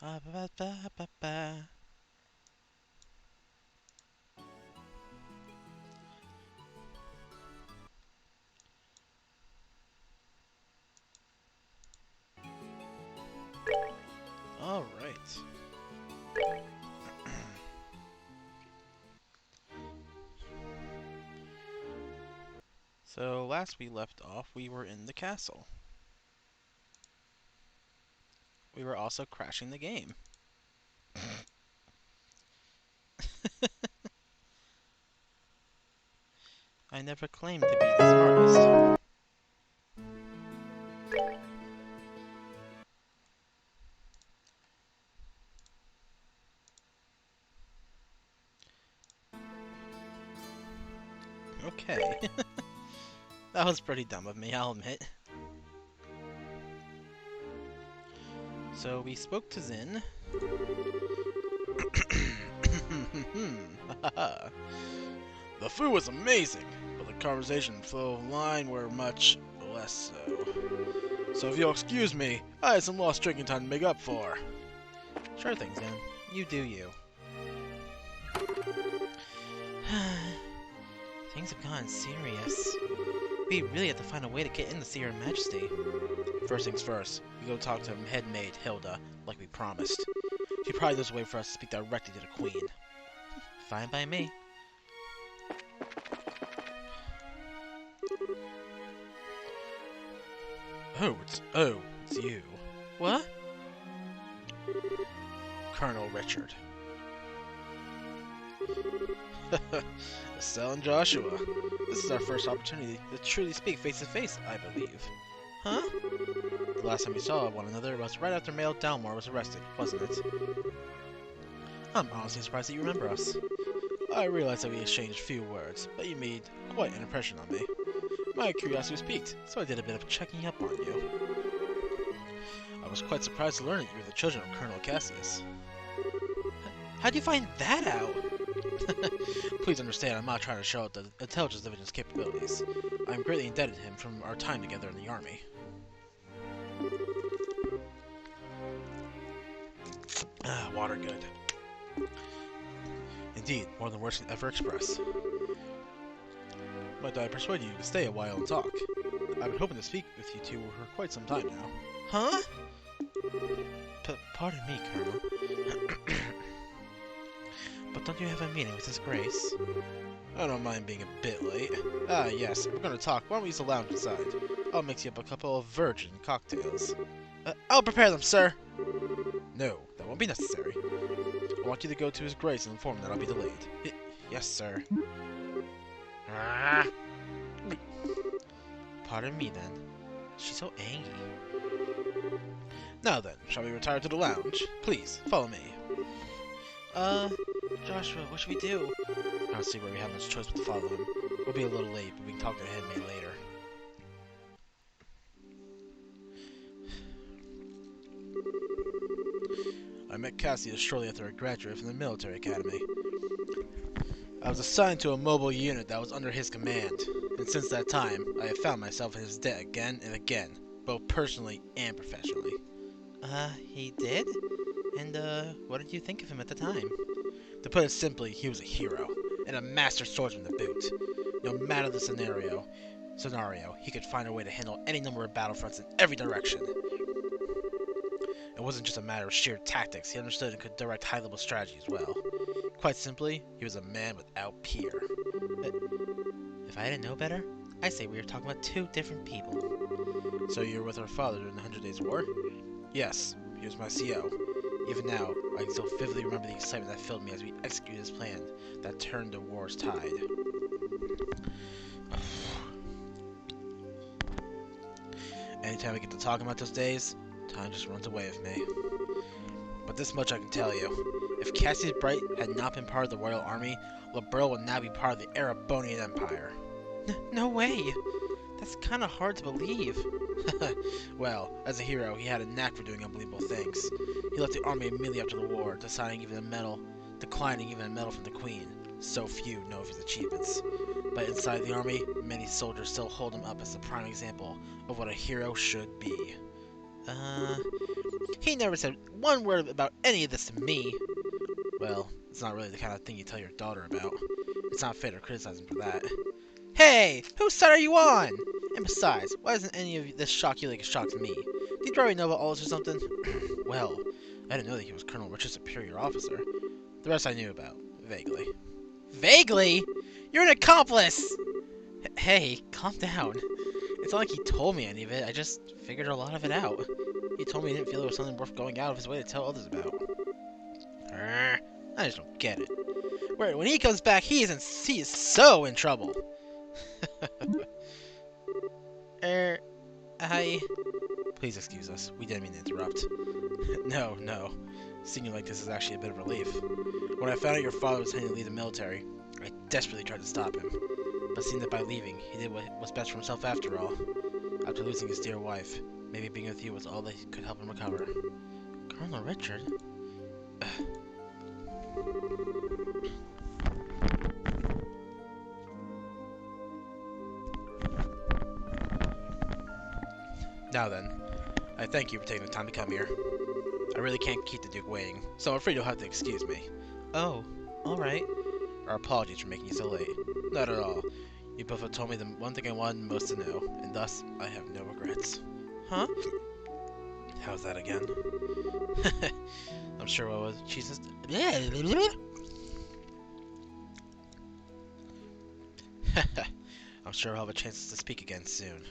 Ah, ba, ba, ba, ba, ba. All right. So last we left off, we were in the castle. We were also crashing the game. I never claimed to be the smartest. Okay. That was pretty dumb of me, I'll admit. So we spoke to Zin. The food was amazing, but the conversation and flow of line were much less so. So if you'll excuse me, I had some lost drinking time to make up for. Sure thing, Zin. You do you. Things have gotten serious. We really have to find a way to get in to see Her Majesty. First things first, we go talk to head maid Hilda, like we promised. She probably does wait for us to speak directly to the Queen. Fine by me. It's you. What? Colonel Richard. Estelle and Joshua. This is our first opportunity to truly speak face to face, I believe. Huh? The last time we saw one another was right after Mail Dalmore was arrested, wasn't it? I'm honestly surprised that you remember us. I realized that we exchanged few words, but you made quite an impression on me. My curiosity was piqued, so I did a bit of checking up on you. I was quite surprised to learn that you were the children of Colonel Cassius. How'd you find that out? Please understand, I'm not trying to show out the intelligence division's capabilities. I'm greatly indebted to him from our time together in the army. Ah, water good. Indeed, more than words can ever express. But I persuaded you to stay a while and talk. I've been hoping to speak with you two for quite some time now. Huh? Pardon me, Colonel. But don't you have a meeting with His Grace? I don't mind being a bit late. Ah, yes, we're gonna talk. Why don't we use the lounge inside? I'll mix you up a couple of virgin cocktails. I'll prepare them, sir! No, that won't be necessary. I want you to go to His Grace and inform him that I'll be delayed. Yes, sir. Ah. Pardon me, then. She's so angry. Now then, shall we retire to the lounge? Please, follow me. Joshua, what should we do? I don't see where we have much choice but to follow him. We'll be a little late, but we can talk to the headmaid later. I met Cassius shortly after I graduated from the military academy. I was assigned to a mobile unit that was under his command, and since that time, I have found myself in his debt again and again, both personally and professionally. He did? And, what did you think of him at the time? To put it simply, he was a hero, and a master swordsman to boot. No matter the scenario, he could find a way to handle any number of battlefronts in every direction. It wasn't just a matter of sheer tactics, he understood and could direct high-level strategy as well. Quite simply, he was a man without peer. If I didn't know better, I'd say we were talking about two different people. So you were with our father during the 100 Days War? Yes, he was my CO. Even now, I can still vividly remember the excitement that filled me as we executed his plan that turned the war's tide. Anytime I get to talking about those days, time just runs away with me. But this much I can tell you. If Cassius Bright had not been part of the Royal Army, Liberl would now be part of the Erebonian Empire. No way! That's kinda hard to believe. Well, as a hero, he had a knack for doing unbelievable things. He left the army immediately after the war, declining even a medal from the Queen. So few know of his achievements. But inside the army, many soldiers still hold him up as a prime example of what a hero should be. He never said one word about any of this to me. Well, it's not really the kind of thing you tell your daughter about. It's not fair to criticize him for that. Hey! Whose side are you on? And besides, why doesn't any of this shock you like it shocks me? Did you already know about all this or something? Well, I didn't know that he was Colonel Richard's superior officer. The rest I knew about. Vaguely. Vaguely? You're an accomplice! Hey, calm down. It's not like he told me any of it, I just figured a lot of it out. He told me he didn't feel it was something worth going out of his way to tell others about. I just don't get it. When he comes back, he is so in trouble. Please excuse us. We didn't mean to interrupt. No. Seeing you like this is actually a bit of relief. When I found out your father was intending to leave the military, I desperately tried to stop him. But seeing that by leaving, he did what was best for himself after all. After losing his dear wife, maybe being with you was all that could help him recover. Colonel Richard? Now then, I thank you for taking the time to come here. I really can't keep the Duke waiting, so I'm afraid you'll have to excuse me. Oh, alright. Our apologies for making you so late. Not at all. You both have told me the one thing I wanted most to know, and thus, I have no regrets. Huh? How's that again? I'm sure what was Jesus. I'm sure we'll have a chance to speak again soon.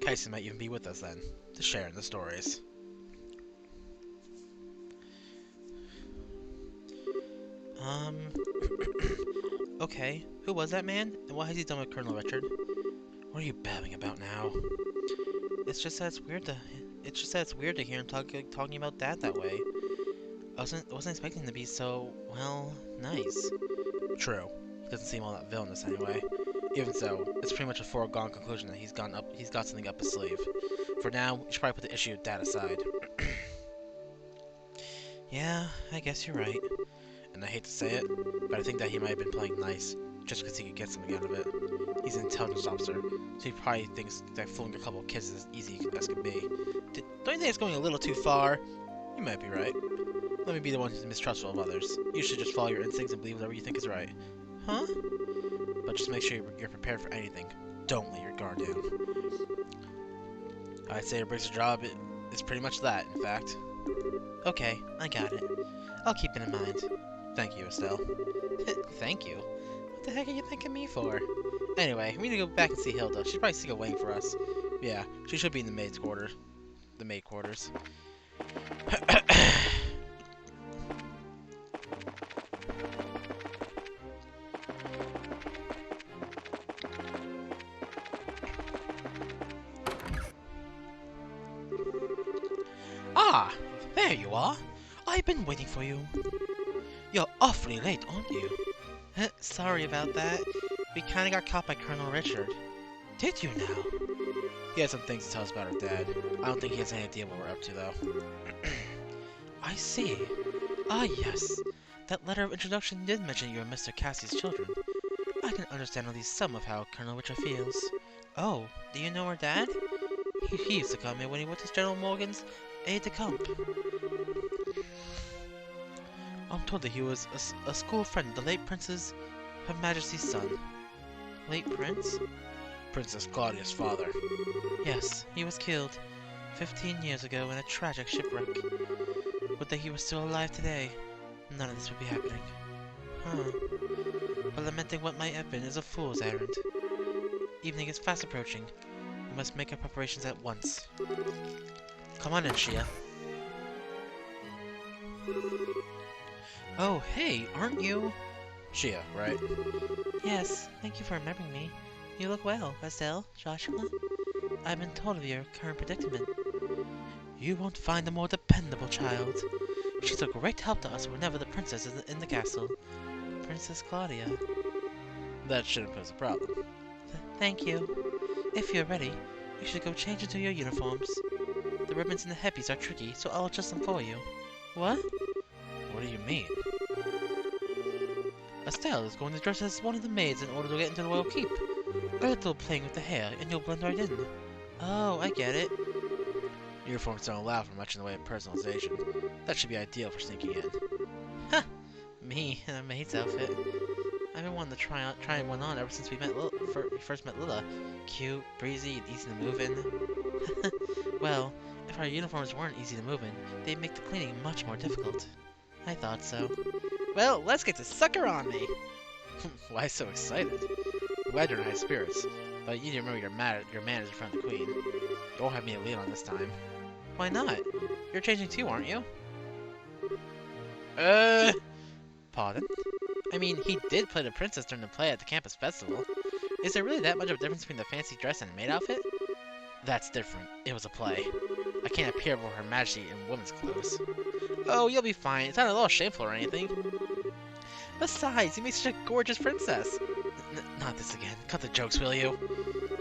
Kaisen might even be with us then, to share in the stories. Okay, who was that man, and what has he done with Colonel Richard? What are you babbling about now? It's just that it's weird to hear him talking about Dad that way. I wasn't expecting him to be so, well, nice. True. He doesn't seem all that villainous anyway. Even so, it's pretty much a foregone conclusion that he's got something up his sleeve. For now, we should probably put the issue of Dad aside. Yeah, I guess you're right. And I hate to say it, but I think that he might have been playing nice, just because he could get something out of it. He's an intelligence officer, so he probably thinks that fooling a couple of kids is as easy as can be. Don't you think it's going a little too far? You might be right. Let me be the one who's mistrustful of others. You should just follow your instincts and believe whatever you think is right. Huh? But just make sure you're prepared for anything. Don't let your guard down. I'd say a Briggs' job is pretty much that, in fact. Okay, I got it. I'll keep it in mind. Thank you, Estelle. Thank you? What the heck are you thanking me for? Anyway, we need to go back and see Hilda. She's probably still waiting for us. Yeah, she should be in the maid's quarters. The maid quarters. Ah, there you are. I've been waiting for you. You're awfully late, aren't you? Sorry about that. We kinda got caught by Colonel Richard. Did you now? He has some things to tell us about our dad. I don't think he has any idea what we're up to, though. I see. Ah, yes. That letter of introduction did mention you and Mr. Cassie's children. I can understand at least some of how Colonel Richard feels. Oh, do you know our dad? He used to come in when he worked as General Morgan's aide-de-camp. I'm told that he was a school friend of the late Prince's, Her Majesty's son. Late Prince? Princess Claudia's father. Yes, he was killed 15 years ago in a tragic shipwreck. Would that he was still alive today, none of this would be happening. Huh. But lamenting what might have been is a fool's errand. Evening is fast approaching. We must make our preparations at once. Come on in, Shia. Oh, hey, aren't you? Shia, right? Yes, thank you for remembering me. You look well, Estelle, Joshua. I've been told of your current predicament. You won't find a more dependable child. She's a great help to us whenever the princess is in the castle. Princess Claudia. That shouldn't pose a problem. Thank you. If you're ready, you should go change into your uniforms. The ribbons and the headpiece are tricky, so I'll adjust them for you. What? What do you mean? Estelle is going to dress as one of the maids in order to get into the royal keep. A little playing with the hair, and you'll blend right in. Oh, I get it. Uniforms don't allow for much in the way of personalization. That should be ideal for sneaking in. Huh! Me in a maid's outfit. I've been wanting to try one on ever since we first met Lila. Cute, breezy, and easy to move in. Well, if our uniforms weren't easy to move in, they'd make the cleaning much more difficult. I thought so. Well, let's get to sucker on me! Why so excited? I'm glad you're in high spirits, but you need to remember your manners in front of the Queen. You won't have me to lean on this time. Why not? You're changing too, aren't you? Pardon? I mean, he did play the princess during the play at the campus festival. Is there really that much of a difference between the fancy dress and a maid outfit? That's different. It was a play. I can't appear before Her Majesty in women's clothes. Oh, you'll be fine. It's not at all shameful or anything. Besides, you make such a gorgeous princess. Not this again. Cut the jokes, will you?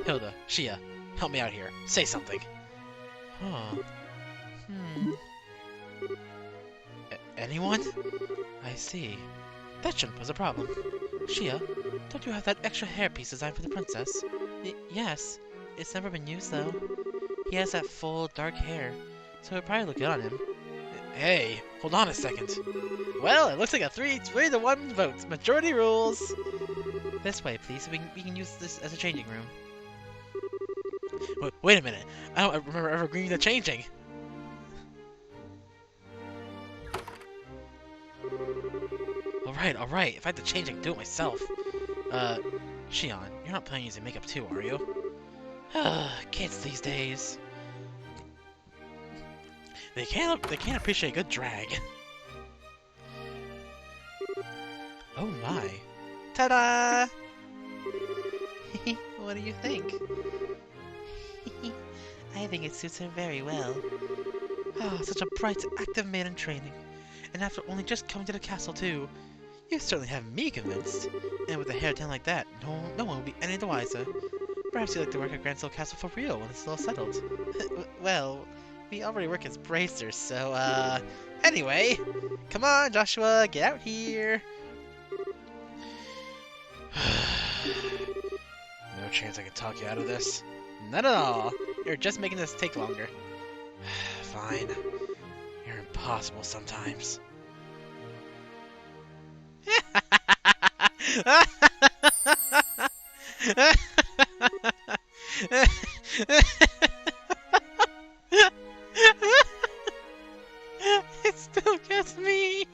Hilda, Shia, help me out here. Say something. Huh. Anyone? I see. That shouldn't pose a problem. Shia, don't you have that extra hairpiece designed for the princess? Yes. It's never been used, though. He has that full, dark hair, so it'd probably look good on him. Hey, hold on a second. Well, it looks like a 3-to-1 vote. Majority rules. This way, please, so we can use this as a changing room. Wait a minute. I don't remember ever agreeing to changing. Alright. If I have to change, I can do it myself. Shion, you're not planning using makeup too, are you? Kids these days. They can't appreciate a good drag. Oh my. Ta-da! What do you think? I think it suits her very well. Ah, such a bright, active maid in training. And after only just coming to the castle too. You certainly have me convinced. And with a hair down like that, no one will be any the wiser. Perhaps you'd like to work at Grand Soul Castle for real when it's all settled. Well, we already work as bracers, so, anyway. Come on, Joshua, get out here. No chance I can talk you out of this. Not at all. You're just making this take longer. Fine. You're impossible sometimes. It still gets me.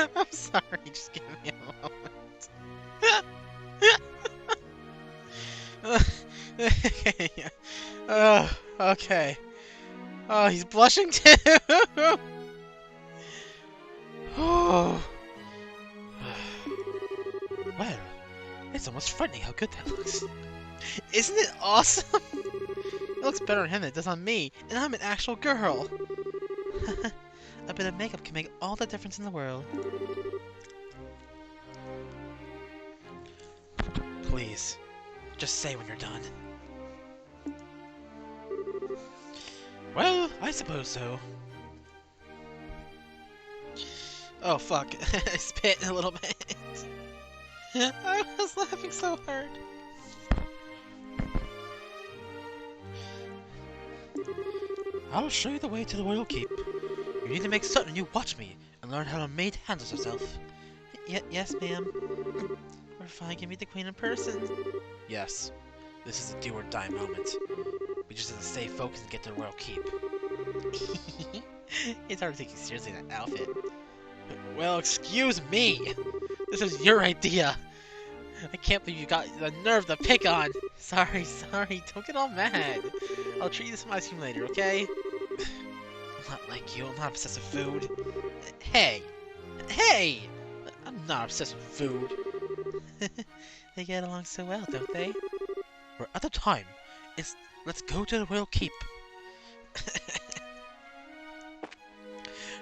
I'm sorry, just give me a moment. Okay. Oh, he's blushing too! Oh. Well, it's almost frightening how good that looks. Isn't it awesome? It looks better on him than it does on me, and I'm an actual girl. A bit of makeup can make all the difference in the world. Please, just say when you're done. Well, I suppose so. Oh fuck, I spit a little bit. I was laughing so hard. I'll show you the way to the royal keep. You need to make certain you watch me and learn how a maid handles herself. Yes, ma'am. We're fine to meet the queen in person. Yes, this is a do or die moment. We just have to stay focused and get to the royal keep. It's hard to take you seriously in that outfit. Well, excuse me! This is your idea! I can't believe you got the nerve to pick on! Sorry, don't get all mad. I'll treat you to some ice cream later, okay? I'm not like you, I'm not obsessed with food. Hey! I'm not obsessed with food. They get along so well, don't they? We're at the time. Let's go to the royal keep.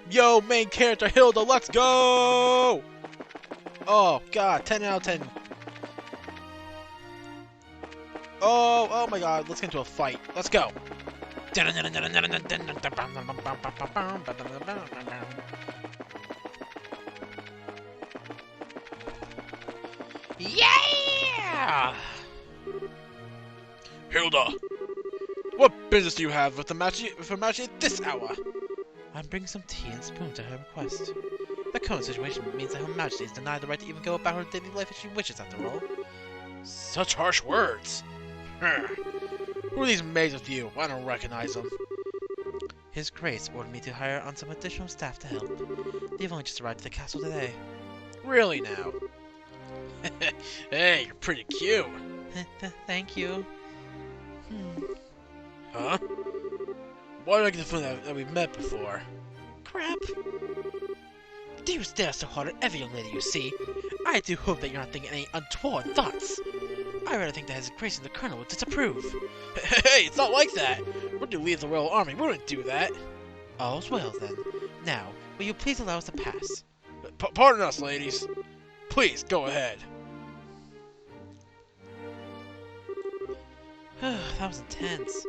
Yo, main character Hilda, let's go! Oh god, 10 out of 10. Oh my god, let's get into a fight. Let's go. Yeah! Hilda, what business do you have with a match at this hour? I'm bringing some tea and spoon to her request. The current situation means that Her Majesty is denied the right to even go about her daily life if she wishes, after all. Such harsh words. Who are these maids with you? I don't recognize them. His Grace ordered me to hire on some additional staff to help. They've only just arrived at the castle today. Really now? Hey, you're pretty cute. Thank you. Huh? Why do I get the feeling that we've met before? Crap. Do you stare so hard at every young lady you see? I do hope that you're not thinking any untoward thoughts. I rather think that His Grace and the Colonel would disapprove. Hey, it's not like that. We're to leave the Royal Army. We wouldn't do that. All's well, then. Now, will you please allow us to pass? Pardon us, ladies. Please, go ahead. That was intense.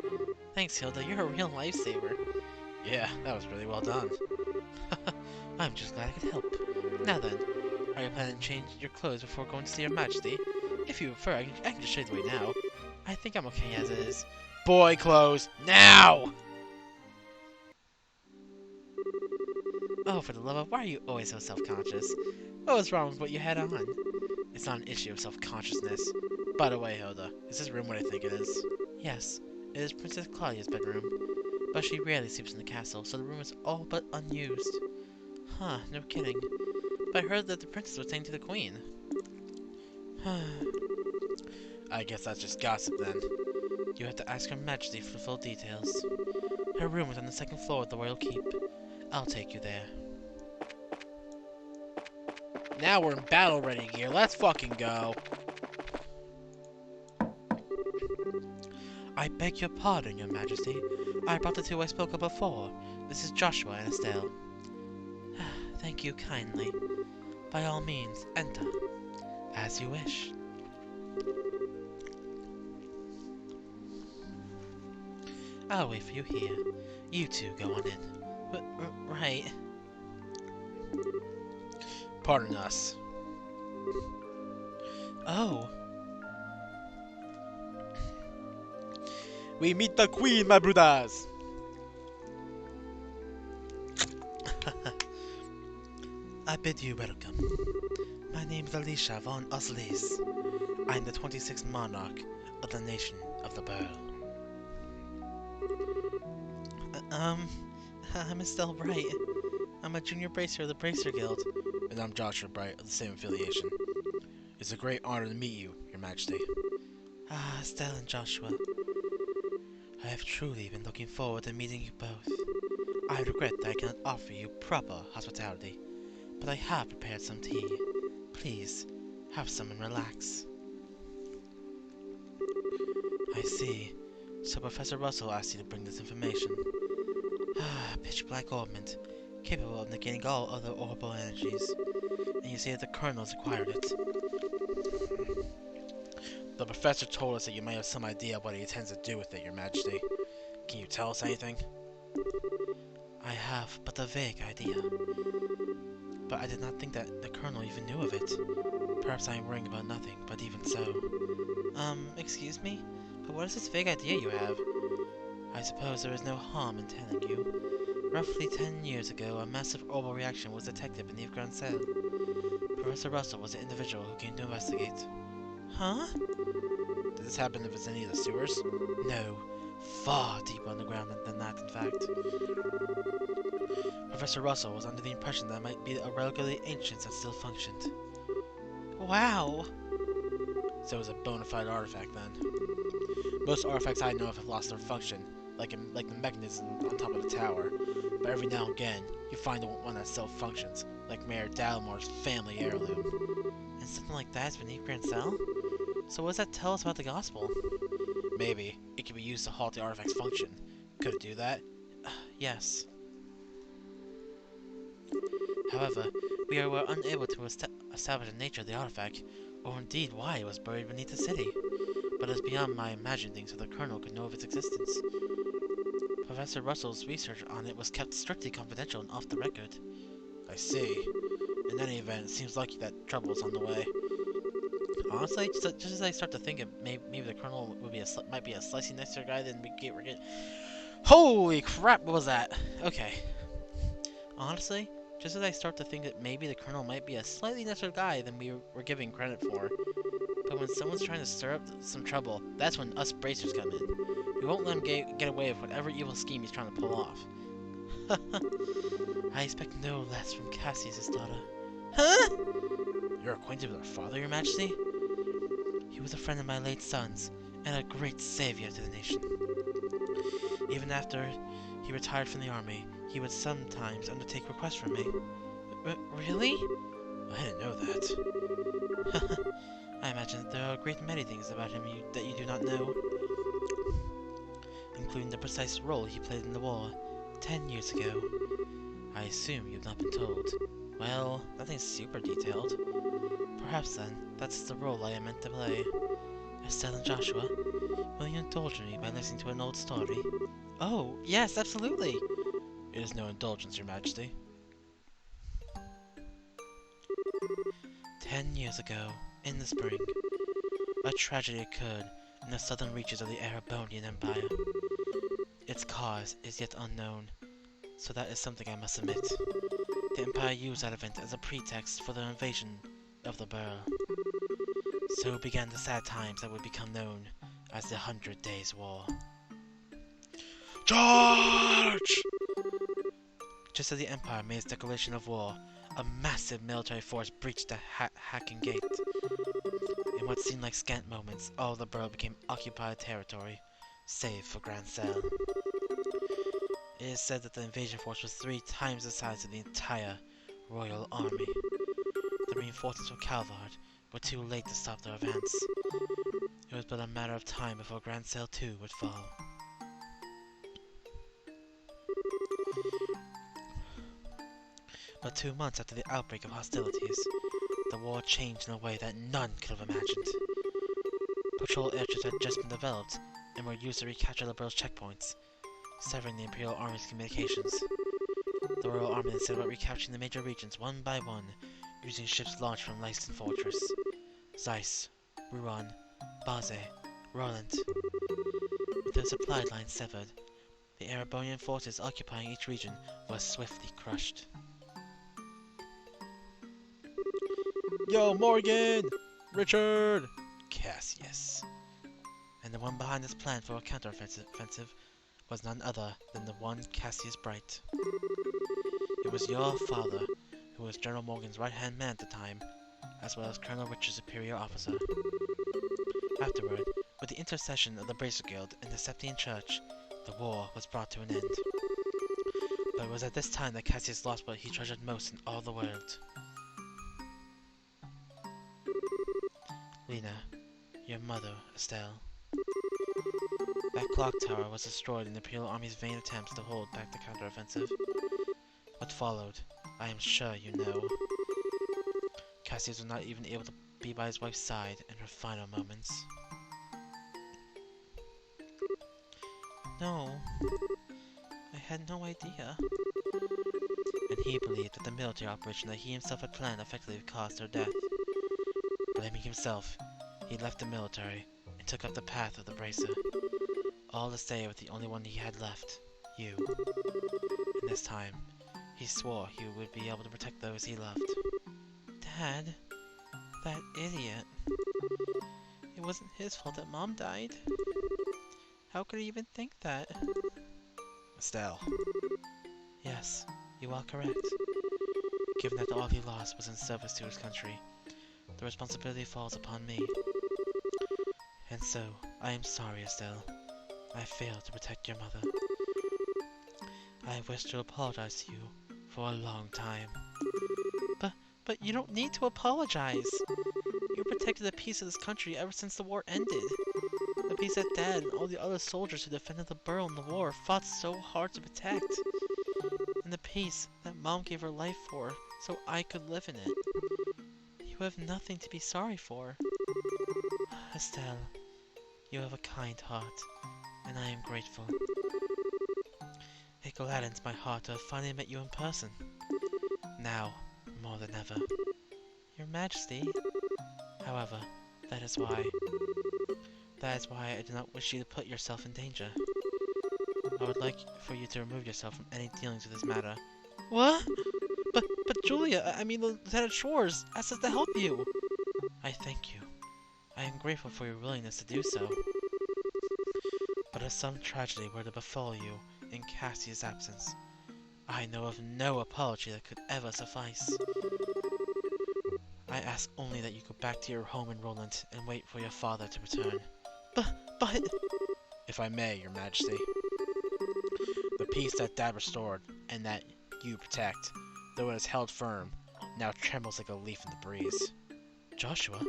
Thanks, Hilda. You're a real lifesaver. Yeah, that was really well done. I'm just glad I could help. Now then, are you planning to change your clothes before going to see Her Majesty? If you prefer, I can just show you the way now. I think I'm okay as it is. Boy clothes, now! Oh, for the love of, why are you always so self-conscious? What was wrong with what you had on? It's not an issue of self-consciousness. By the way, Hilda, is this room what I think it is? Yes, it is Princess Claudia's bedroom. But she rarely sleeps in the castle, so the room is all but unused. Huh, no kidding. But I heard that the princess was saying to the queen. I guess that's just gossip then. You have to ask Her Majesty for full details. Her room is on the second floor of the royal keep. I'll take you there. Now we're in battle-ready gear. Let's fucking go. I beg your pardon, Your Majesty. I brought the two I spoke of before. This is Joshua and Estelle. Thank you kindly. By all means, enter. As you wish. I'll wait for you here. You two go on in. Right. Pardon us. Oh. We meet the Queen, my brothers! I bid you welcome. My name is Alicia von Oslis. I am the 26th monarch of the nation of the Burl. I'm Estelle Bright. I'm a junior bracer of the Bracer Guild. And I'm Joshua Bright of the same affiliation. It's a great honor to meet you, Your Majesty. Ah, Estelle and Joshua. I have truly been looking forward to meeting you both. I regret that I cannot offer you proper hospitality, but I have prepared some tea. Please, have some and relax. I see. So Professor Russell asked you to bring this information. Ah, pitch black orbment, capable of negating all other orbital energies. And you say that the Colonel's acquired it. The professor told us that you might have some idea of what he intends to do with it, Your Majesty. Can you tell us anything? I have but a vague idea. But I did not think that the Colonel even knew of it. Perhaps I am worrying about nothing, but even so. Excuse me? But what is this vague idea you have? I suppose there is no harm in telling you. Roughly 10 years ago, a massive orbital reaction was detected beneath Grand Cell. Professor Russell was the individual who came to investigate. Huh? Did this happen in the vicinity of the sewers? No. Far deeper underground than that, in fact. Professor Russell was under the impression that it might be a relic of the ancients that still functioned. Wow! So it was a bona fide artifact then. Most artifacts I know of have lost their function, like the mechanism on top of the tower. But every now and again, you find one that still functions, like Mayor Dalmore's family heirloom. And something like that is beneath Grand Cell? So what does that tell us about the Gospel? Maybe it could be used to halt the artifact's function. Could it do that? Yes. However, we were unable to establish the nature of the artifact, or indeed why it was buried beneath the city. But it is beyond my imagining things so the Colonel could know of its existence. Professor Russell's research on it was kept strictly confidential and off the record. I see. In any event, it seems lucky that trouble is on the way. Honestly, just as I start to think it maybe the Colonel would be might be a slightly nicer guy than we're getting. Holy crap, what was that? Okay. Honestly, just as I start to think that maybe the Colonel might be a slightly nicer guy than we were giving credit for. But when someone's trying to stir up some trouble, that's when us bracers come in. We won't let him get away with whatever evil scheme he's trying to pull off. I expect no less from Cassius' daughter. Huh? You're acquainted with our father, Your Majesty? He was a friend of my late son's, and a great savior to the nation. Even after he retired from the army, he would sometimes undertake requests from me. Really? I didn't know that. I imagine that there are a great many things about him that you do not know, including the precise role he played in the war 10 years ago. I assume you've not been told. Well, nothing super detailed. Perhaps then, that's the role I am meant to play. Estelle and Joshua, will you indulge me by listening to an old story? Oh, yes, absolutely! It is no indulgence, Your Majesty. 10 years ago, in the spring, a tragedy occurred in the southern reaches of the Erebonian Empire. Its cause is yet unknown, so that is something I must admit. The Empire used that event as a pretext for the invasion of the Burl. So began the sad times that would become known as the 100 Days' War. Charge! Just as the Empire made its declaration of war, a massive military force breached the Hacking Gate. In what seemed like scant moments, all of the Burl became occupied territory, save for Grand Cell. It is said that the invasion force was 3 times the size of the entire Royal Army. The reinforcements from Calvard were too late to stop their advance. It was but a matter of time before Grand Cell 2 would fall. But 2 months after the outbreak of hostilities, the war changed in a way that none could have imagined. Patrol airships had just been developed and were used to recapture the Burl's checkpoints, severing the Imperial Army's communications. The Royal Army then set about recapturing the major regions one by one, using ships launched from Leiston Fortress, Zeiss, Rouen, Basel, Roland. With their supply lines severed, the Erebonian forces occupying each region were swiftly crushed. Yo, Morgan! Richard! Cassius. And the one behind this plan for a counteroffensive was none other than the one Cassius Bright. It was your father, who was General Morgan's right-hand man at the time, as well as Colonel Richard's superior officer. Afterward, with the intercession of the Bracer Guild and the Septian Church, the war was brought to an end. But it was at this time that Cassius lost what he treasured most in all the world. Lena, your mother, Estelle. That clock tower was destroyed in the Imperial Army's vain attempts to hold back the counteroffensive. What followed, I am sure you know. Cassius was not even able to be by his wife's side in her final moments. No, I had no idea. And he believed that the military operation that he himself had planned effectively caused her death. Blaming himself, he left the military and took up the path of the Bracer. All to stay with the only one he had left, you. And this time, he swore he would be able to protect those he loved. Dad, that idiot. It wasn't his fault that Mom died. How could he even think that? Estelle. Yes, you are correct. Given that all he lost was in service to his country, the responsibility falls upon me. And so, I am sorry, Estelle. I failed to protect your mother. I wish to apologize to you for a long time. But you don't need to apologize. You protected the peace of this country ever since the war ended. The peace that Dad and all the other soldiers who defended the Burl in the war fought so hard to protect. And the peace that Mom gave her life for, so I could live in it. You have nothing to be sorry for. Estelle, you have a kind heart, and I am grateful. It gladdens my heart to have finally met you in person. Now, more than ever. Your Majesty. However, that is why I do not wish you to put yourself in danger. I would like for you to remove yourself from any dealings with this matter. What? But Julia, I mean Lieutenant Schwartz asked us to help you. I thank you. I am grateful for your willingness to do so. But if some tragedy were to befall you in Cassie's absence, I know of no apology that could ever suffice. I ask only that you go back to your home in Roland and wait for your father to return. But... If I may, Your Majesty. The peace that Dad restored, and that you protect, though it is held firm, now trembles like a leaf in the breeze. Joshua?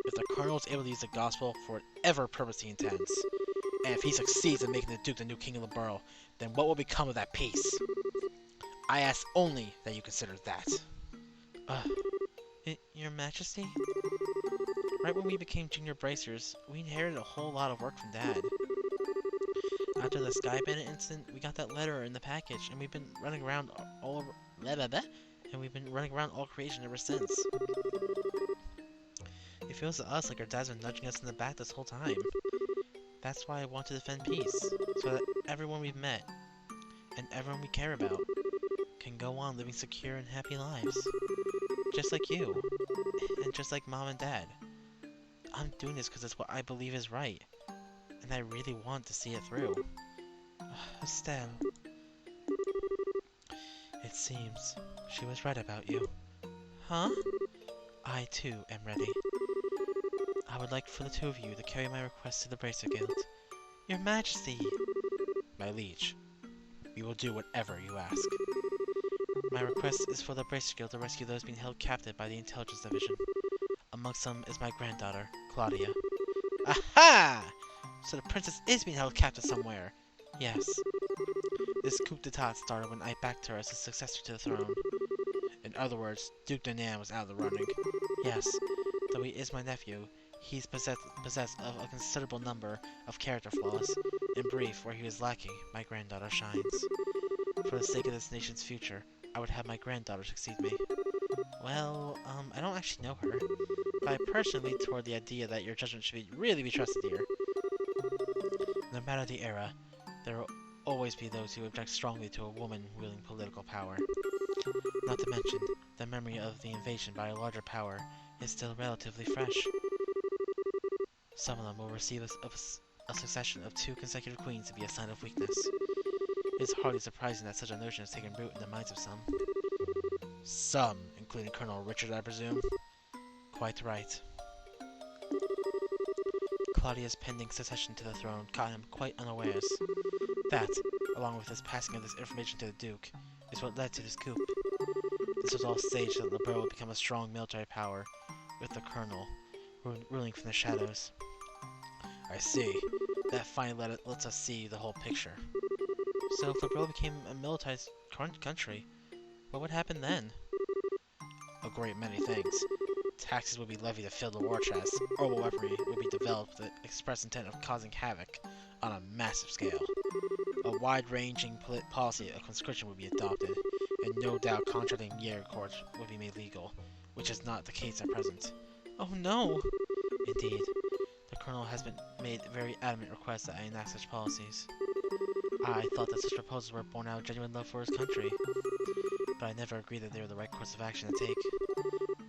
If the Colonel is able to use the gospel for whatever purpose he intends, and if he succeeds in making the Duke the new King of Liberl, then what will become of that peace? I ask only that you consider that. Your Majesty? Right when we became junior bracers, we inherited a whole lot of work from Dad. After the Sky Bandit incident, we got that letter in the package, and we've been running around all over... And we've been running around all creation ever since. It feels to us like our dad's been nudging us in the back this whole time. That's why I want to defend peace, so that everyone we've met, and everyone we care about, can go on living secure and happy lives. Just like you, and just like Mom and Dad. I'm doing this because it's what I believe is right, and I really want to see it through. Estelle. It seems she was right about you. Huh? I too am ready. I would like for the two of you to carry my request to the Bracer Guild. Your Majesty! My liege, we will do whatever you ask. My request is for the Bracer Guild to rescue those being held captive by the Intelligence Division. Amongst them is my granddaughter, Claudia. Aha! So the princess is being held captive somewhere. Yes. This coup d'etat started when I backed her as the successor to the throne. In other words, Duke Danan was out of the running. Yes. Though he is my nephew, he's possessed of a considerable number of character flaws. In brief, where he was lacking, my granddaughter shines. For the sake of this nation's future, I would have my granddaughter succeed me. Well, I don't actually know her, but I personally lean toward the idea that your judgment should really be trusted here. No matter the era, there will always be those who object strongly to a woman wielding political power. Not to mention, the memory of the invasion by a larger power is still relatively fresh. Some of them will receive a succession of 2 consecutive queens to be a sign of weakness. It is hardly surprising that such a notion has taken root in the minds of some. Some, including Colonel Richard, I presume? Quite right. Claudia's pending succession to the throne caught him quite unawares. That, along with his passing of this information to the Duke, is what led to this coup. This was all staged so that Liberl would become a strong military power, with the Colonel ruling from the shadows. I see. That finally lets us see the whole picture. So if Liberl became a militarized country, what would happen then? A great many things. Taxes would be levied to fill the war chest, or weaponry would be developed with the express intent of causing havoc on a massive scale. A wide-ranging policy of conscription would be adopted, and no doubt contracting year courts would be made legal, which is not the case at present. Oh no! Indeed. The Colonel has made very adamant requests that I enact such policies. I thought that such proposals were born out of genuine love for his country, but I never agreed that they were the right course of action to take.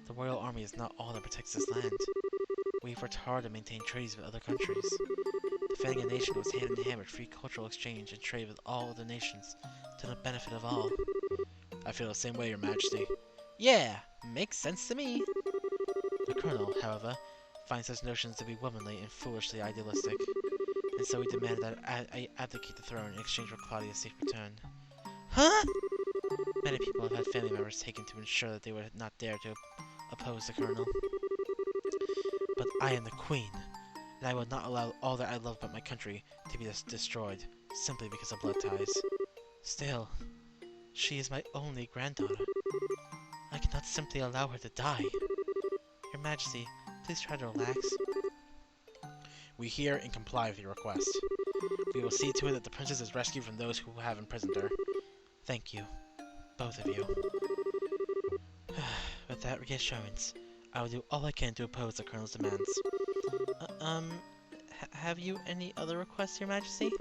The Royal Army is not all that protects this land. We've worked hard to maintain treaties with other countries. Defending a nation goes hand in hand with free cultural exchange and trade with all other nations, to the benefit of all. I feel the same way, Your Majesty. Yeah, makes sense to me. The Colonel, however, finds such notions to be womanly and foolishly idealistic, and so he demanded that I abdicate the throne in exchange for Claudia's safe return. Huh? Many people have had family members taken to ensure that they would not dare to oppose the Colonel. But I am the Queen, and I will not allow all that I love about my country to be destroyed, simply because of blood ties. Still, she is my only granddaughter. I cannot simply allow her to die. Your Majesty, please try to relax. We hear and comply with your request. We will see to it that the princess is rescued from those who have imprisoned her. Thank you, both of you. With that reassurance, I will do all I can to oppose the Colonel's demands. Have you any other requests, Your Majesty?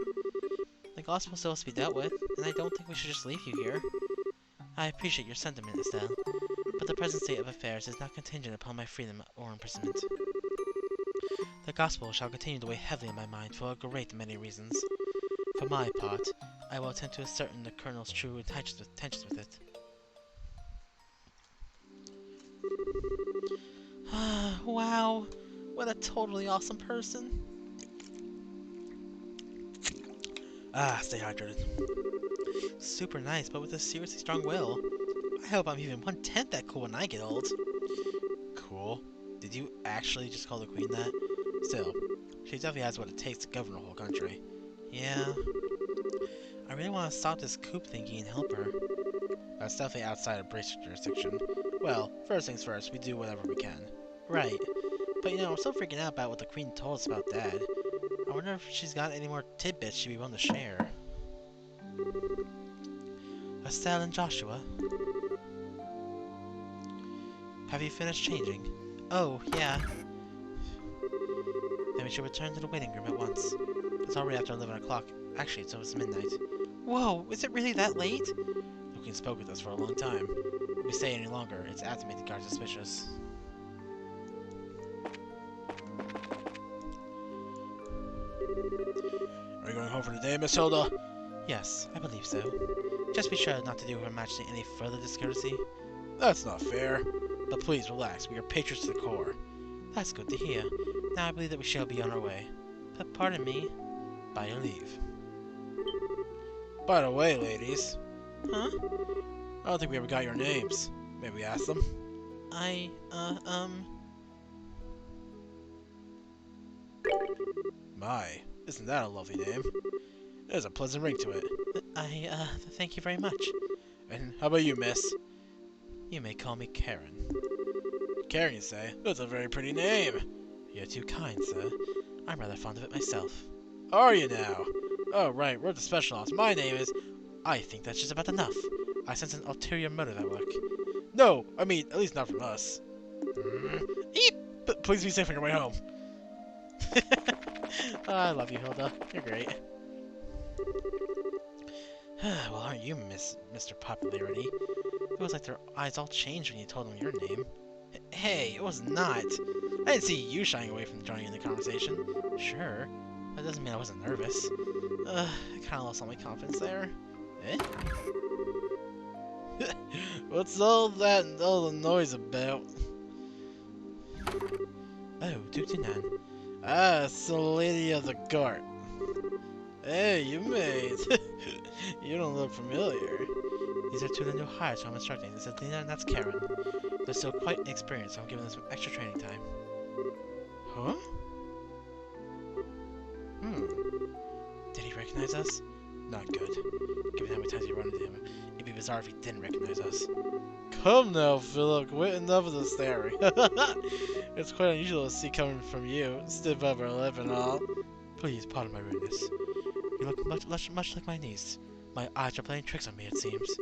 The gospel still has to be dealt with, and I don't think we should just leave you here. I appreciate your sentiment, Estelle, but the present state of affairs is not contingent upon my freedom or imprisonment. The gospel shall continue to weigh heavily on my mind for a great many reasons. For my part, I will attend to ascertain the Colonel's true intentions with it. Wow, what a totally awesome person. Stay hydrated. Super nice, but with a seriously strong will. I hope I'm even 1/10 that cool when I get old. Cool? Did you actually just call the queen that? Still, she definitely has what it takes to govern a whole country. Yeah. I really want to stop this coup thingy and help her. That's definitely outside of British jurisdiction. Well, first things first, we do whatever we can. Right. But you know, I'm still freaking out about what the queen told us about Dad. I wonder if she's got any more tidbits she'd be willing to share. Estelle and Joshua? Have you finished changing? Oh, yeah. Then we should return to the waiting room at once. It's already after 11 o'clock. Actually, it's almost midnight. Whoa, is it really that late? The queen spoke with us for a long time. If we stay any longer, it's apt to make the guards suspicious. Are you going home for the day, Miss Hilda? Yes, I believe so. Just be sure not to do Her Majesty any further discourtesy. That's not fair. But please relax, we are patriots to the core. That's good to hear. Now I believe that we shall be on our way. But pardon me. By your leave. By the way, ladies. Huh? I don't think we ever got your names. May we ask them? My, isn't that a lovely name? There's a pleasant ring to it. Thank you very much. And how about you, miss? You may call me Karen. Karen, you say? That's a very pretty name. You're too kind, sir. I'm rather fond of it myself. Are you now? Oh, right, we're the special ops. My name is... I think that's just about enough. I sense an ulterior motive at work. No, I mean, at least not from us. Eep! But please be safe on your way home. I love you, Hilda. You're great. Well, aren't you, Mr. Popularity? It was like their eyes all changed when you told them your name. Hey, it was not. I didn't see you shying away from joining in the conversation. Sure. That doesn't mean I wasn't nervous. I kinda lost all my confidence there. Eh? What's all the noise about? Oh, Duke-Dunan. Ah, it's the lady of the guard. Hey, you mate. You don't look familiar. These are two of the new hires I'm instructing. This is Lena and that's Karen. They're still quite inexperienced, so I'm giving them some extra training time. Huh? Did he recognize us? Not good. Given how many times we run into him, it'd be bizarre if he didn't recognize us. Come now, Philip, quit enough of the staring. It's quite unusual to see coming from you. Stiff upper lip and all. Please, pardon my rudeness. You look much like my niece. My eyes are playing tricks on me, it seems.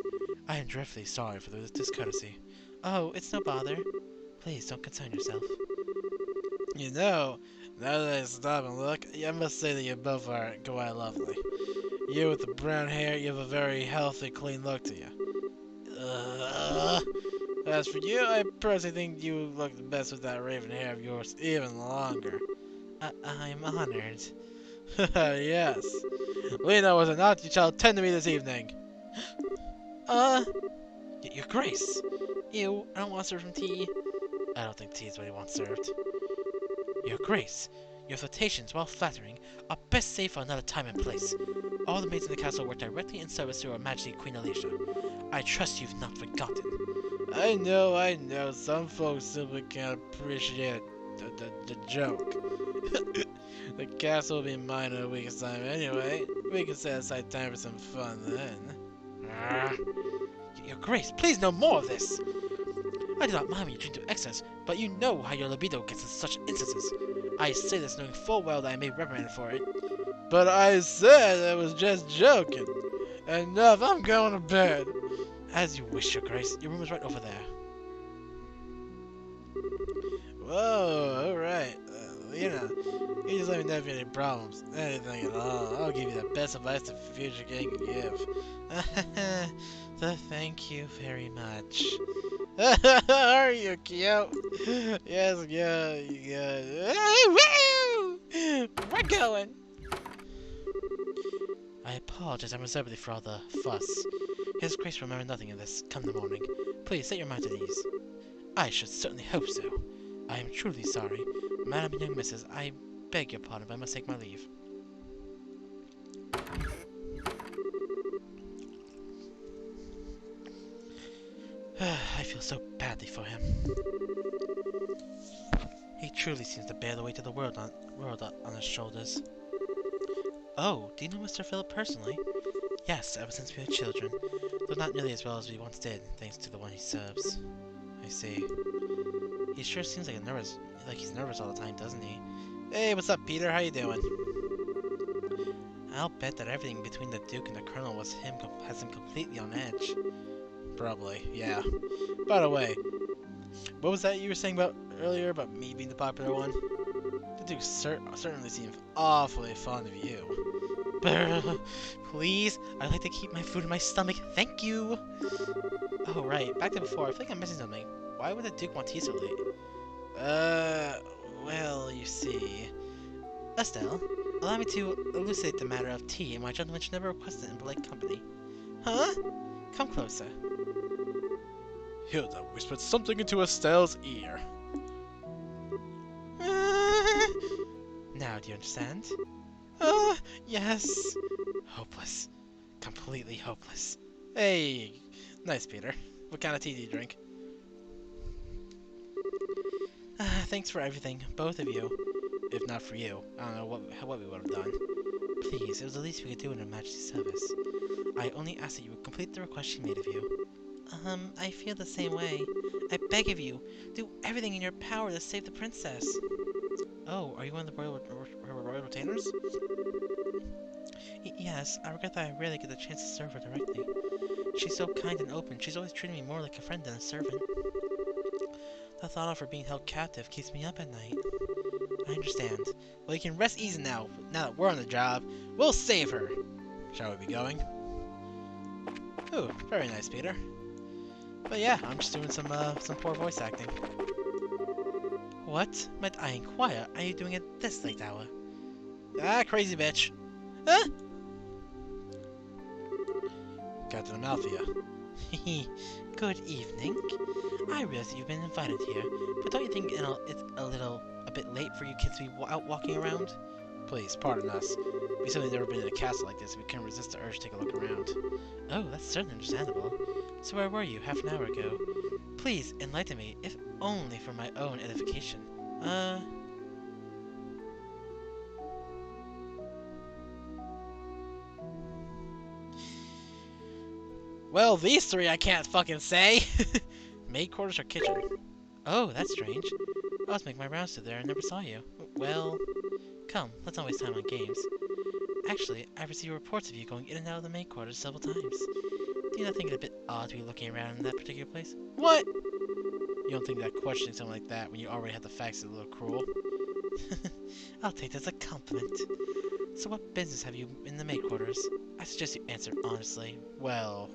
I am dreadfully sorry for the discourtesy. Oh, it's no bother. Please, don't concern yourself. You know, now that I stop and look, I must say that you both are quite lovely. You with the brown hair, you have a very healthy, clean look to you. As for you, I personally think you look the best with that raven hair of yours even longer. I'm honored. Yes. Lena, was it not? You shall attend to me this evening. Your Grace. Ew, I don't want to serve him tea. I don't think tea is what he wants served. Your Grace, your flirtations, while flattering, are best saved for another time and place. All the maids in the castle work directly in service to Her Majesty Queen Alicia. I trust you've not forgotten. I know. Some folks simply can't appreciate the joke. The castle will be mine in a week's time anyway. We can set aside time for some fun then. Your Grace, please no more of this! I do not mind when you drink to excess, but you know how your libido gets in such instances. I say this knowing full well that I may reprimand for it. But I said I was just joking. Enough, I'm going to bed. As you wish, Your Grace. Your room is right over there. Whoa, alright. You just let me know if you have any problems. Anything at all. I'll give you the best advice the future king can give. So thank you very much. Are you cute? Yes, good. Woo! We're going. I apologize unreservedly for all the fuss. His Grace will remember nothing of this come the morning. Please set your mind at ease. I should certainly hope so. I am truly sorry. Madam and young missus, I beg your pardon, but I must take my leave. I feel so badly for him. He truly seems to bear the weight of the world on his shoulders. Oh, do you know Mr. Philip personally? Yes, ever since we were children, though not nearly as well as we once did, thanks to the one he serves. I see. He sure seems like he's nervous all the time, doesn't he? Hey, what's up, Peter? How you doing? I'll bet that everything between the Duke and the Colonel has him completely on edge. Probably, yeah. By the way, what was that you were saying about earlier about me being the popular one? The Duke certainly seems awfully fond of you. Please, I'd like to keep my food in my stomach, thank you! Oh right, back to before, I feel like I'm missing something. Why would the Duke want tea so late? Well, you see... Estelle, allow me to elucidate the matter of tea and my gentleman should never request it in polite company. Huh? Come closer. Hilda whispered something into Estelle's ear. Now, do you understand? Yes. Hopeless. Completely hopeless. Hey, nice, Peter. What kind of tea do you drink? Thanks for everything, both of you. If not for you, I don't know what we would have done. Please, it was the least we could do in Her Majesty's service. I only ask that you would complete the request she made of you. I feel the same way. I beg of you, do everything in your power to save the princess. Oh, are you one of the royal retainers? Yes, I regret that I rarely get the chance to serve her directly. She's so kind and open, she's always treated me more like a friend than a servant. The thought of her being held captive keeps me up at night. I understand. Well, you can rest easy now that we're on the job. We'll save her. Shall we be going? Ooh, very nice, Peter. But yeah, I'm just doing some poor voice acting. What? Might I inquire? Are you doing it this late hour? Ah, crazy bitch. Huh? Captain Amalthea. Good evening. I realize you've been invited here, but don't you think it's a bit late for you kids to be out walking around? Please, pardon us. We simply never been in a castle like this. We couldn't resist the urge to take a look around. Oh, that's certainly understandable. So where were you half an hour ago? Please, enlighten me, if only for my own edification. Well, these three I can't fucking say. Maid quarters or kitchen? Oh, that's strange. I was making my rounds through there and never saw you. Well, come, let's not waste time on games. Actually, I've received reports of you going in and out of the maid quarters several times. Do you not think it a bit odd to be looking around in that particular place? What? You don't think that questioning something like that when you already have the facts is a little cruel? I'll take that as a compliment. So what business have you in the maid quarters? I suggest you answer honestly. Well,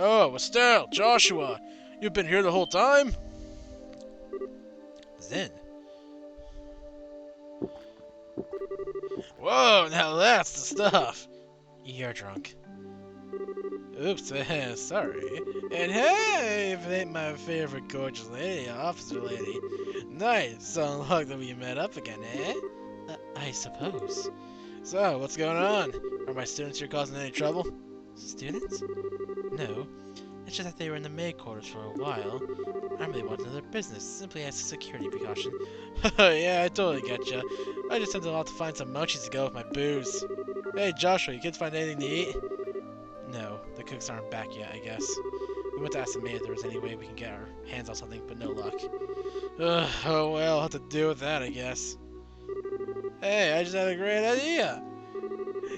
Oh, Estelle, Joshua, you've been here the whole time? Zen. Whoa, now that's the stuff. You're drunk. Oops, sorry. And hey, if it ain't my favorite gorgeous lady, officer lady. Nice, so luck that we met up again, eh? I suppose. So, what's going on? Are my students here causing any trouble? Students? No. It's just that they were in the maid quarters for a while. I really wanted to know their business, simply as a security precaution. Yeah, I totally get ya. I just sent them out to find some munchies to go with my booze. Hey, Joshua, you kids find anything to eat? No, the cooks aren't back yet, I guess. We went to ask the maid if there was any way we can get our hands on something, but no luck. Oh well, I'll have to deal with that, I guess. Hey, I just had a great idea.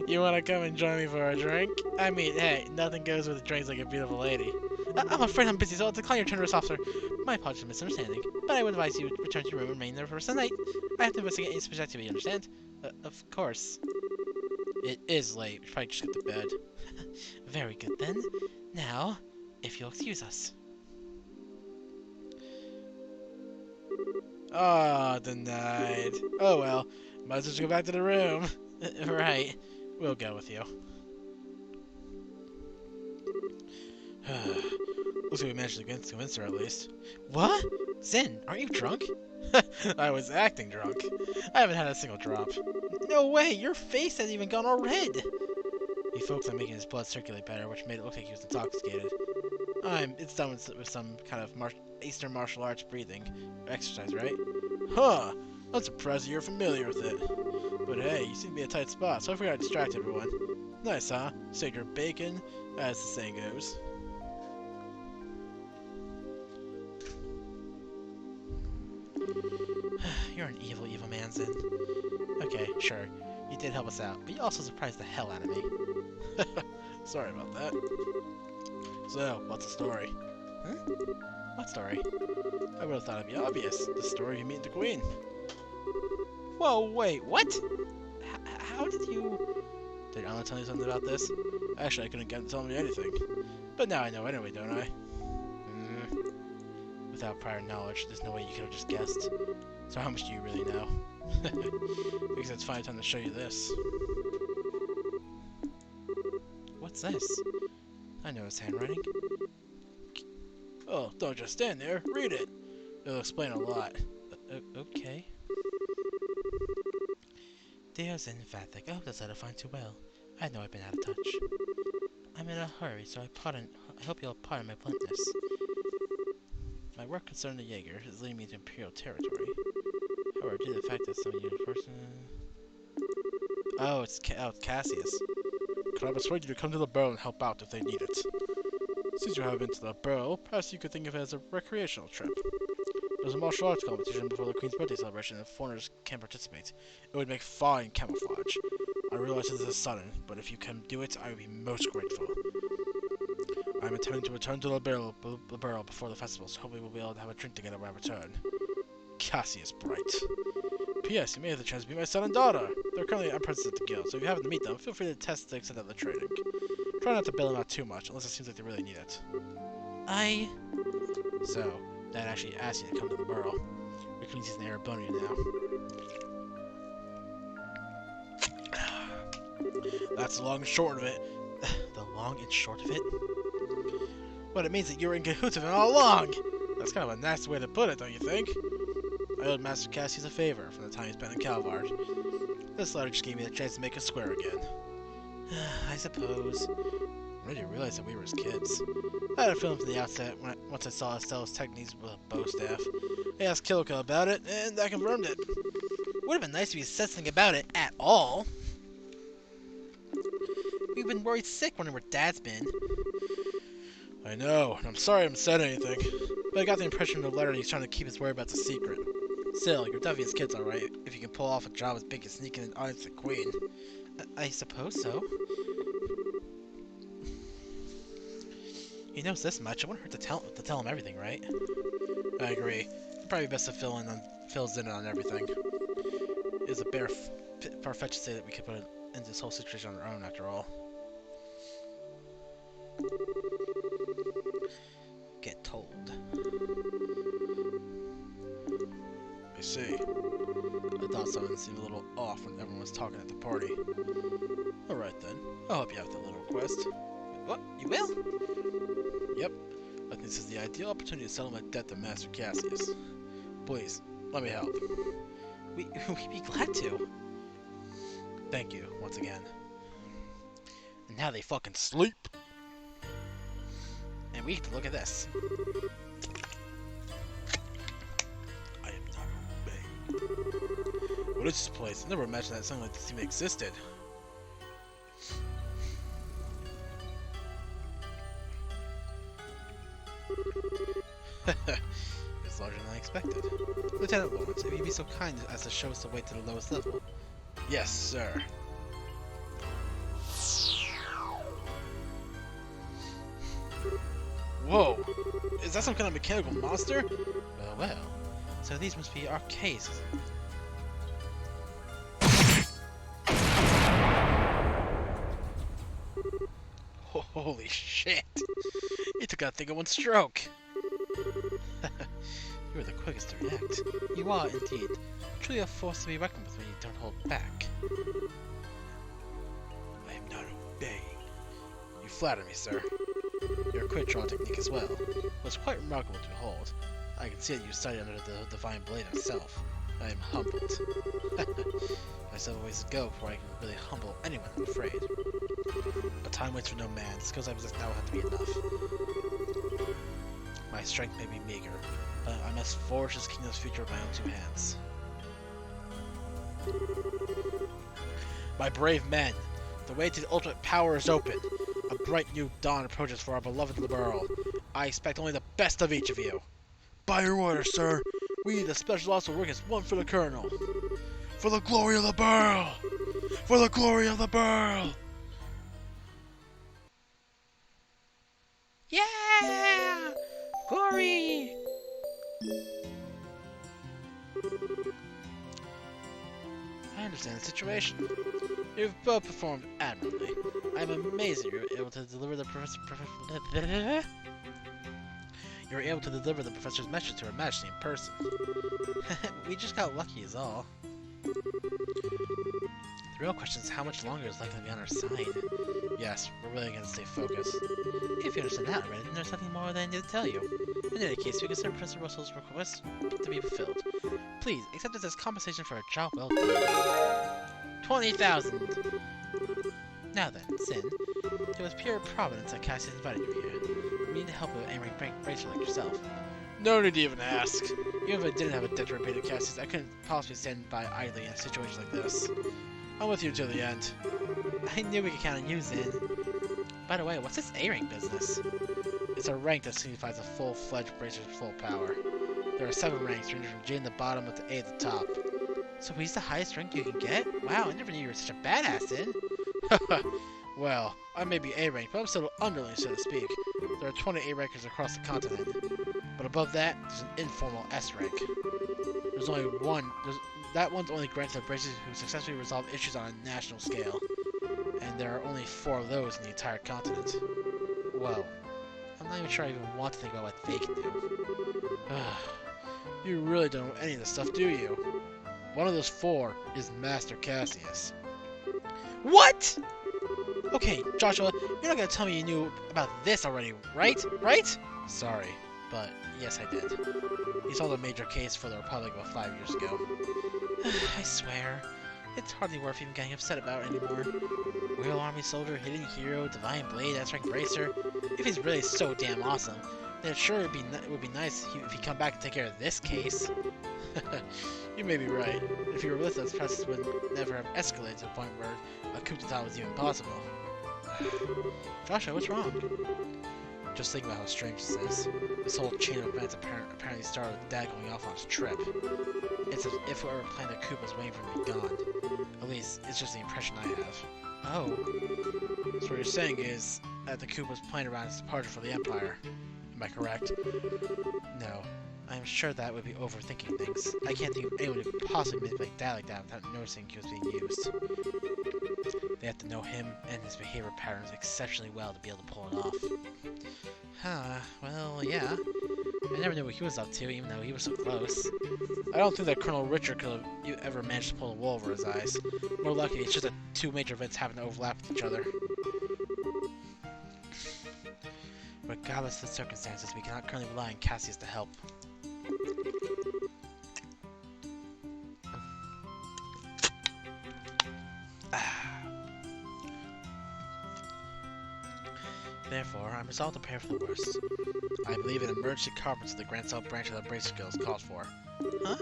You want to come and join me for a drink? I mean, hey, nothing goes with drinks like a beautiful lady. I'm afraid I'm busy, so I'll decline your generous offer. My apologies for misunderstanding, but I would advise you return to your room and remain there for the rest of the night. I have to investigate any suspicious activity, you understand? Of course. It is late. We should probably just get to bed. Very good then. Now, if you'll excuse us. Ah, denied. Oh well, might as well just go back to the room. Right. We'll go with you. Looks like we managed to convince her at least. What? Zen, aren't you drunk? I was acting drunk. I haven't had a single drop. No way, your face hasn't even gone all red. He focused on making his blood circulate better, which made it look like he was intoxicated. It's done with some kind of Eastern martial arts breathing exercise, right? Huh! I'm surprised you're familiar with it. But hey, you seem to be a tight spot, so I figured I'd distract everyone. Nice, huh? Saved your bacon, as the saying goes. You're an evil, evil man, Zen. Okay, sure. You did help us out, but you also surprised the hell out of me. Sorry about that. So, what's the story? Huh? What story? I would have thought it'd be obvious. The story of you meeting the Queen. Whoa, wait, what? How did you... Did Anna tell you something about this? Actually, I couldn't get him to tell me anything. But now I know anyway, don't I? Without prior knowledge, there's no way you could have just guessed. So how much do you really know? Because it's finally time to show you this. What's this? I know his handwriting. Oh, don't just stand there. Read it. It'll explain a lot. Okay. Dear Zen Vathic, I hope this letter finds you well. I know I've been out of touch. I'm in a hurry, so I hope you'll pardon my bluntness. My work concerning the Jaeger is leading me to Imperial territory. However, due to the fact that some of you person... Oh, it's Cassius. Could I persuade you to come to the Liberl and help out if they need it? Since you haven't been to the Liberl, perhaps you could think of it as a recreational trip. There's a martial arts competition before the Queen's birthday celebration and foreigners can participate. It would make fine camouflage. I realize this is sudden, but if you can do it, I would be most grateful. I'm intending to return to the Liberl before the festival, so hopefully we'll be able to have a drink together when I return. Cassius Bright. P.S. You may have the chance to meet my son and daughter. They're currently apprentices at the guild, so if you happen to meet them, feel free to test to accept out the training. Try not to bail them out too much, unless it seems like they really need it. So, Dad actually asked you to come to the Liberl, which means he's an Erebonian now. That's the long and short of it. The long and short of it? But it means that you were in cahoots with him all along! That's kind of a nasty way to put it, don't you think? I owed Master Cassius a favor from the time he spent in Calvard. This letter just gave me the chance to make us square again. I suppose. When did you realize that we were his kids? I had a feeling from the outset once I saw Estelle's techniques with a bow staff. I asked Kilika about it, and I confirmed it. Would have been nice if you said something about it at all. We've been worried sick wondering where Dad's been. I know, and I'm sorry I haven't said anything. But I got the impression in the letter that he's trying to keep his whereabouts a secret. Still, you're definitely his kids, alright, if you can pull off a job as big as sneaking an audience to the Queen. I suppose so. He knows this much. It wouldn't hurt to tell him everything, right? I agree. It'd probably be best to fills in on everything. It's a far-fetched to say that we could put it into this whole situation on our own, after all. Get told. I see. I thought something seemed a little off when everyone was talking at the party. Alright then, I'll help you out with that little request. What? You will? Yep. I think this is the ideal opportunity to settle my debt to Master Cassius. Please, let me help. We'd be glad to. Thank you, once again. And now they fucking sleep. And we get to look at this. I am not obeyed. What is this place? I never imagined that something like this even existed. It's larger than I expected. Lieutenant Lawrence, if you'd be so kind as to show us the way to the lowest level, Yes, sir. Whoa! Is that some kind of mechanical monster? Well. So these must be our cases. Holy shit! You took that thing in one stroke! You were the quickest to react. You are, indeed, truly a force to be reckoned with when you don't hold back. I am not obeying. You flatter me, sir. Your quick draw technique as well was quite remarkable to behold. I can see that you studied under the divine blade itself. I am humbled. I still have a ways to go before I can really humble anyone, I'm afraid. But time waits for no man. The skills I possess now will have to be enough. My strength may be meager, but I must forge this kingdom's future with my own 2 hands. My brave men, the way to the ultimate power is open. A bright new dawn approaches for our beloved Liberl. I expect only the best of each of you. By your order, sir, we, the Special Ops, will work as one for the Colonel. For the glory of the Liberl! For the glory of the Liberl! Yeah! Glory! I understand the situation. You've both performed admirably. I am amazed that you were able to deliver the professor's message to Her Majesty in person. We just got lucky is all. The real question is how much longer is likely to be on our side. Yes, we're really going to stay focused. If you understand that already, then there's nothing more that I need to tell you. In any case, we consider Professor Russell's request to be fulfilled. Please, accept this as compensation for a job well done. 20,000! Now then, Sin, it was pure providence that Cassius invited you here. We need help with a rank bracer like yourself. No need to even ask. Even if I didn't have a debt to repay to Cassius, I couldn't possibly stand by idly in situations like this. I'm with you till the end. I knew we could count on you, Zin. By the way, what's this A-rank business? It's a rank that signifies a full-fledged bracer's full power. There are 7 ranks, ranging from G in the bottom up to A at the top. So he's the highest rank you can get? Wow, I never knew you were such a badass, Zin. Well, I may be A rank, but I'm still underling, so to speak. There are 20 A rankers across the continent. But above that, there's an informal S rank. There's only one. That one's only granted to bracers who successfully resolve issues on a national scale. And there are only 4 of those in the entire continent. Whoa. I'm not even sure I even want to think about what they can do. You really don't know any of this stuff, do you? One of those 4 is Master Cassius. What?! Okay, Joshua, you're not gonna tell me you knew about this already, right? Right? Sorry, but yes, I did. He solved a major case for the Republic about 5 years ago. I swear, it's hardly worth even getting upset about anymore. Royal Army soldier, hidden hero, divine blade, S-rank bracer. If he's really so damn awesome, then sure it would be nice if he'd come back and take care of this case. You may be right. If you were with us, process would never have escalated to the point where a coup d'etat was even possible. Joshua, what's wrong? Just think about how strange this is. This whole chain of events apparently started with Dad going off on his trip. It's as if whoever planned the coup was waiting for him to be gone. At least, it's just the impression I have. Oh. So what you're saying is that the coup was planned around his departure for the Empire. Am I correct? No. I'm sure that would be overthinking things. I can't think of anyone who could possibly manipulate Dad like that without noticing he was being used. They have to know him and his behavior patterns exceptionally well to be able to pull it off. Well, yeah. I never knew what he was up to, even though he was so close. I don't think that Colonel Richard could have ever managed to pull a wool over his eyes. More likely, it's just that 2 major events happen to overlap with each other. Regardless of the circumstances, we cannot currently rely on Cassius to help. Therefore, I'm resolved to prepare for the worst. I believe an emergency conference of the Grand South branch of the Bracer Guild is called for. Huh?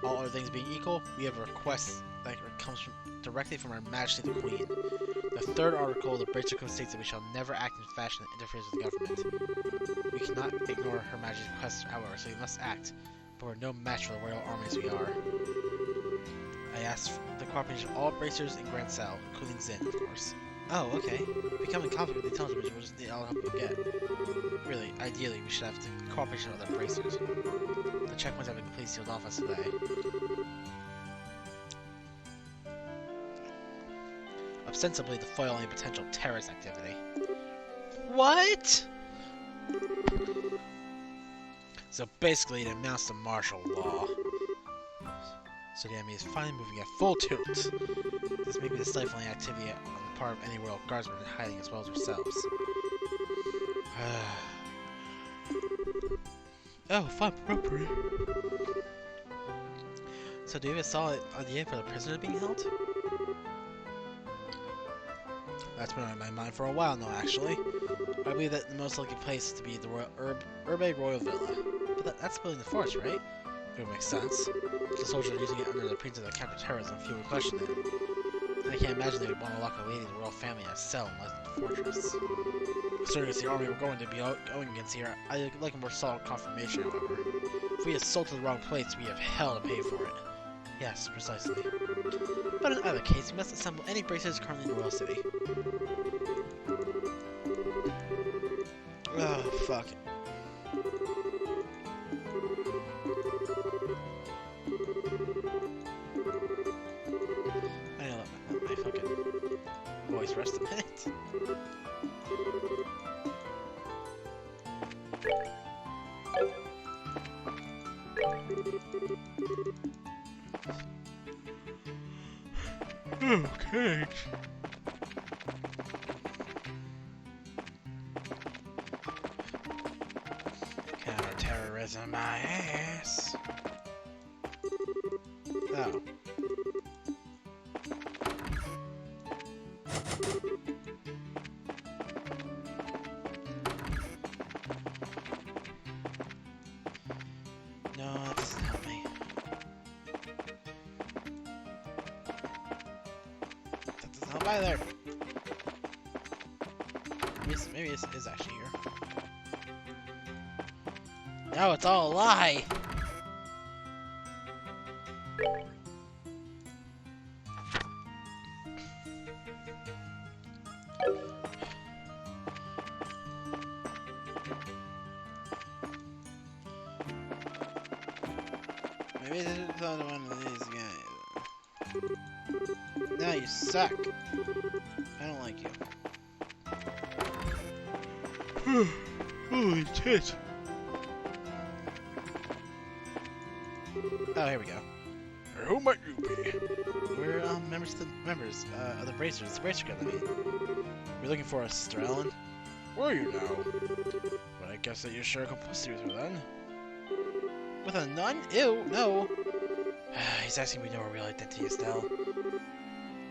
All other things being equal, we have a request that comes directly from Her Majesty the Queen. The 3rd article of the Bracer Code states that we shall never act in fashion that interferes with the government. We cannot ignore Her Majesty's requests, however, so we must act, but we're no match for the royal army as we are. I asked for the cooperation of all bracers in Grand Cell, including Zin, of course. Oh, okay. Becoming confident with the intelligence bridge will just need all the help we get. Really, ideally, we should have the cooperation of other bracers. The checkpoints have been completely sealed off us today. Ostensibly to foil any potential terrorist activity. What? So basically, it amounts to martial law. So the enemy is finally moving at full tilt. This may be the stifling activity on the part of any royal guardsmen in hiding as well as ourselves. Oh, fine, property. So do you have a solid idea for the prisoner being held? That's been on my mind for a while now, actually. I believe that the most likely place is to be the Urbe Royal Villa. But that's building the force, right? It would make sense. The soldiers are using it under the pretense of counter-terrorism, few would question it. I can't imagine they would want to lock a lady of the royal family in a cell in the fortress. Considering it's the army we're going to be going against here, I'd like a more solid confirmation, however. If we assaulted the wrong place, we have hell to pay for it. Yes, precisely. But in either case, we must assemble any bracers currently in the royal city. Oh, fuck. I need to let my fucking voice rest a minute. Okay. Counter-terrorism, my ass. Oh. No, that doesn't help me. That doesn't help either. Maybe it is actually here. No, it's all a lie! Maybe this is another one of these guys. No, you suck. I don't like you. Holy shit. Oh, here we go. Who might you be? We're members of the Bracers, the Bracer Guild, I mean. We're looking for a Sister Ellen. Where you now? But I guess that you're sure complicity with her then. With a nun? Ew, no. He's asking me to know her real identity, Estelle.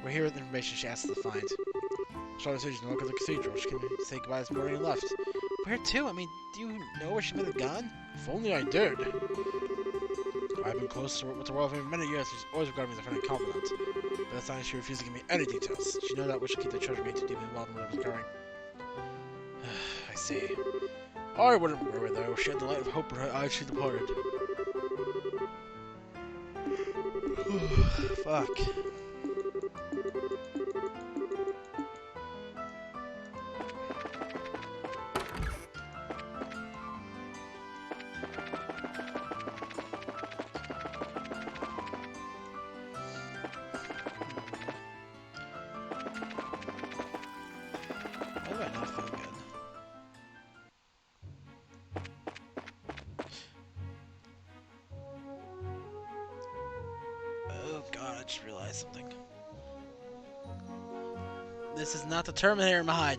We're here with the information she asked us to find. Short decision to look at the cathedral. She can say goodbye this morning and left. Where to? I mean, do you know where she might have gone? If only I did. I've been close with the royal family for many years. She's always regarded me as a friend and confidant. But that's not she refused to give me any details. She knows that we should keep the treasure gate too deeply involved in whatever's occurring. I see. I wouldn't worry though. She had the light of hope in her eyes. She departed. Fuck. Why do I not feel good? Oh god, I just realized something. This is not the Terminator Mahad.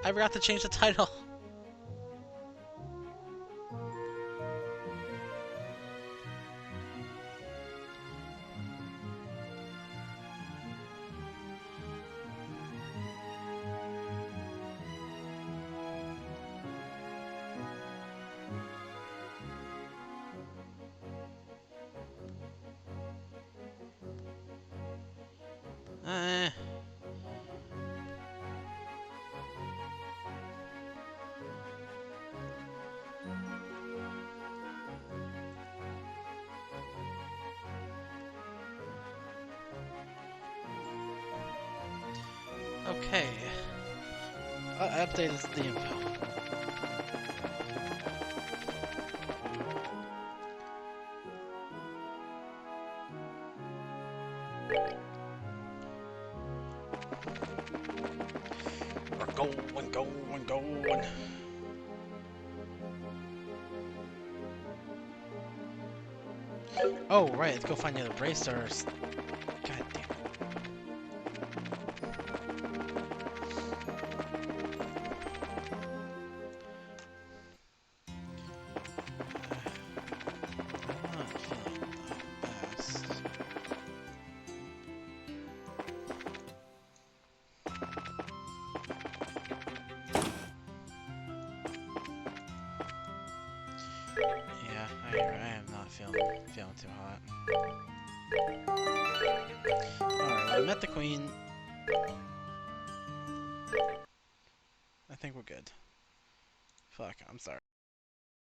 I forgot to change the title. Okay. I updated the info. We're going. Oh, right, let's go find the other bracers. God damn. I'm not feeling the best. Yeah, I am not feeling too hot. Alright, well, we met the queen. I think we're good. Fuck, I'm sorry.